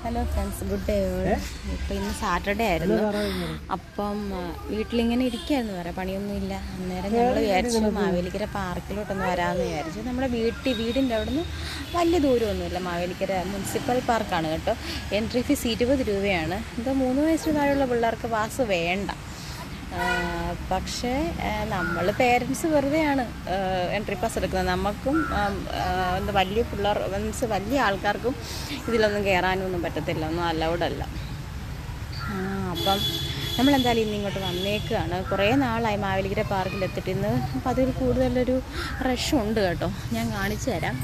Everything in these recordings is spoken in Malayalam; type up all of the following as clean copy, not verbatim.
Hello friends, good day. ഇപ്പോൾ ഇന്ന് സാറ്റർഡേ ആയിരുന്നു. അപ്പം വീട്ടിലിങ്ങനെ ഇരിക്കുകയായിരുന്നു, വേറെ പണിയൊന്നുമില്ല. അന്നേരം ഞങ്ങൾ വിചാരിച്ചു മാവേലിക്കര പാർക്കിലോട്ടൊന്ന് വരാമെന്ന് വിചാരിച്ചു. നമ്മുടെ വീടിൻ്റെ അവിടെ നിന്ന് വലിയ ദൂരമൊന്നുമില്ല. മാവേലിക്കര മുനിസിപ്പൽ പാർക്കാണ് കേട്ടോ. എൻട്രി ഫീസ് 20 രൂപയാണ്. എന്തോ 3 വയസ്സിന് താഴെയുള്ള പിള്ളേർക്ക് പാസ് വേണ്ട. പക്ഷേ നമ്മൾ പേരൻസ് വെറുതെയാണ് എൻട്രി പാസ് എടുക്കുന്നത്. നമുക്കും എന്താ വലിയ പിള്ളേർ മീൻസ് വലിയ ആൾക്കാർക്കും ഇതിലൊന്നും കയറാനൊന്നും പറ്റത്തില്ല, ഒന്നും അലൗഡല്ല. അപ്പം നമ്മളെന്തായാലും ഇന്ന് ഇങ്ങോട്ട് വന്നേക്കുകയാണ്. കുറേ നാളായി മാവേലിക്കര പാർക്കിലെത്തിയിട്ട്. ഇന്ന് അപ്പോൾ അതിൽ കൂടുതലൊരു റഷുണ്ട് കേട്ടോ. ഞാൻ കാണിച്ചു തരാം.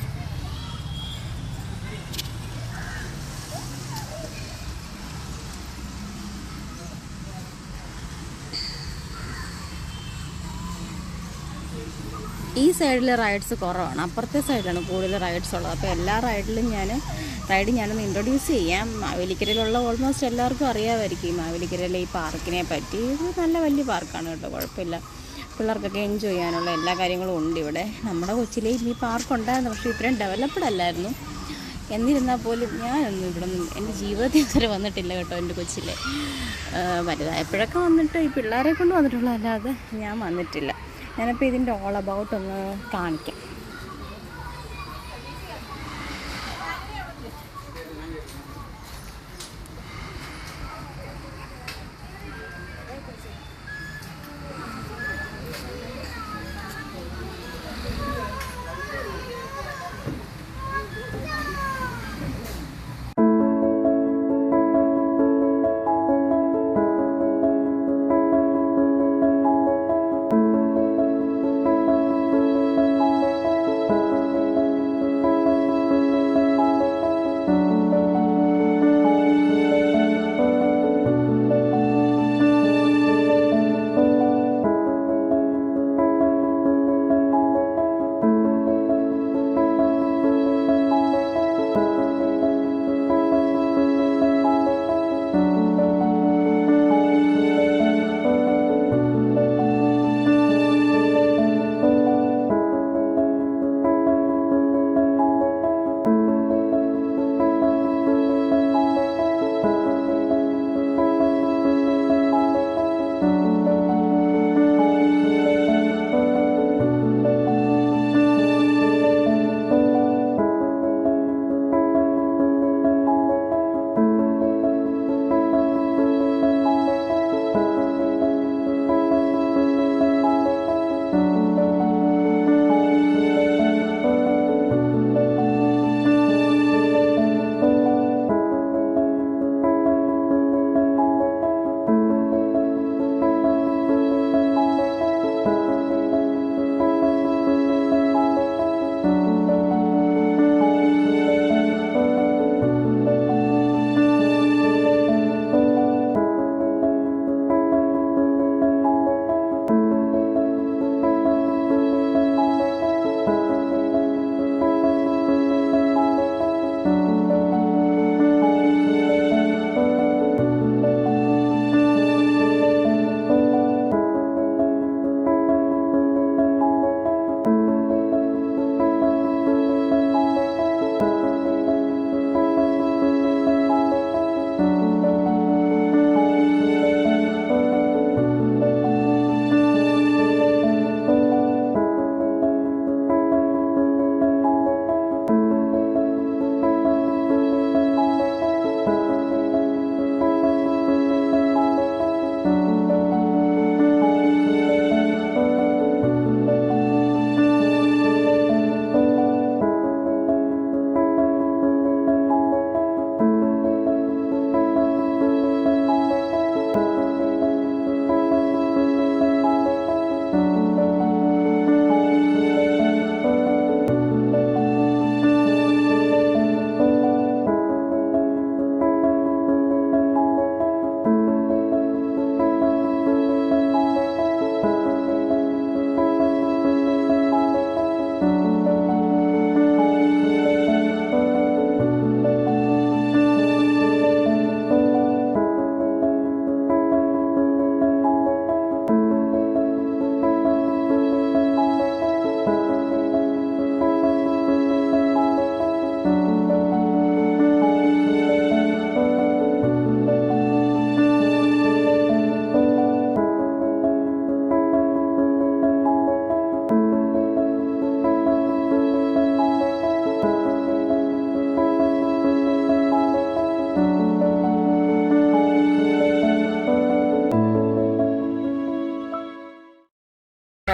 ഈ സൈഡിൽ റൈഡ്സ് കുറവാണ്, അപ്പുറത്തെ സൈഡിലാണ് കൂടുതൽ റൈഡ്സ് ഉള്ളത്. അപ്പോൾ എല്ലാ റൈഡിലും ഞാനൊന്ന് ഇൻട്രൊഡ്യൂസ് ചെയ്യാം. മാവേലിക്കരയിലുള്ള ഓൾമോസ്റ്റ് എല്ലാവർക്കും അറിയാമായിരിക്കും ഈ മാവേലിക്കരയിലെ ഈ പാർക്കിനെ പറ്റി. ഇത് നല്ല വലിയ പാർക്കാണ് കേട്ടോ, കുഴപ്പമില്ല. പിള്ളേർക്കൊക്കെ എൻജോയ് ചെയ്യാനുള്ള എല്ലാ കാര്യങ്ങളും ഉണ്ട് ഇവിടെ. നമ്മുടെ കൊച്ചിയിലേയും ഈ പാർക്ക് ഉണ്ടായിരുന്നു, പക്ഷേ ഇത്രയും ഡെവലപ്ഡ് അല്ലായിരുന്നു. എന്നിരുന്നാൽ പോലും ഞാനൊന്നും ഇവിടെ എൻ്റെ ജീവിതത്തിൽ വരെ വന്നിട്ടില്ല കേട്ടോ. എൻ്റെ കൊച്ചിലെ വലുതായപ്പോഴൊക്കെ വന്നിട്ട് ഈ പിള്ളേരെ കൊണ്ട് വന്നിട്ടുള്ളൂ, അല്ലാതെ ഞാൻ വന്നിട്ടില്ല. ഞാനിപ്പോൾ ഇതിൻ്റെ ഓൾ അബൌട്ട് ഒന്ന് കാണിക്കാം.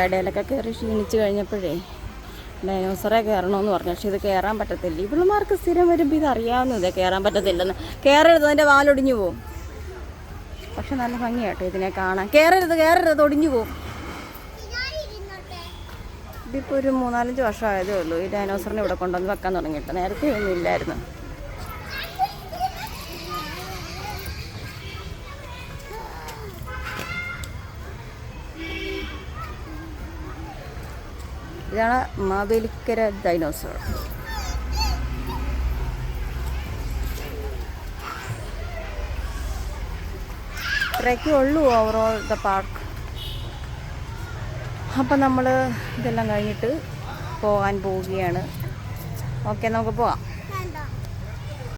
ഇടയിലൊക്കെ കയറി ക്ഷീണിച്ച് കഴിഞ്ഞപ്പോഴേ ഡൈനോസറെ കയറണമെന്ന് പറഞ്ഞു. പക്ഷെ ഇത് കയറാൻ പറ്റത്തില്ല. ഇവളുമാർക്ക് സ്ഥിരം വരുമ്പോൾ ഇത് അറിയാവുന്നത് കയറാൻ പറ്റത്തില്ലെന്ന്. കയറരുത്, അതിൻ്റെ വാലൊടിഞ്ഞു പോവും. പക്ഷെ നല്ല ഭംഗിയാട്ടോ ഇതിനെ കാണാൻ. കയറരുത് ഒടിഞ്ഞു പോവും. ഇതിപ്പോൾ ഒരു 3-4 വർഷമായതേ ഉള്ളൂ ഈ ഡൈനോസറിനെ ഇവിടെ കൊണ്ടുവന്ന് വെക്കാൻ തുടങ്ങിയിട്ട്. നേരത്തെ ഒന്നും ഇല്ലായിരുന്നു. ഇതാണ് മാവേലിക്കര ഡൈനോസർ. ഇത്രയൊക്കെ ഉള്ളൂ ഓവറോൾ ദ പാർക്ക്. അപ്പം നമ്മൾ ഇതെല്ലാം കഴിഞ്ഞിട്ട് പോകാൻ പോവുകയാണ്. ഓക്കെ, നമുക്ക് പോവാം.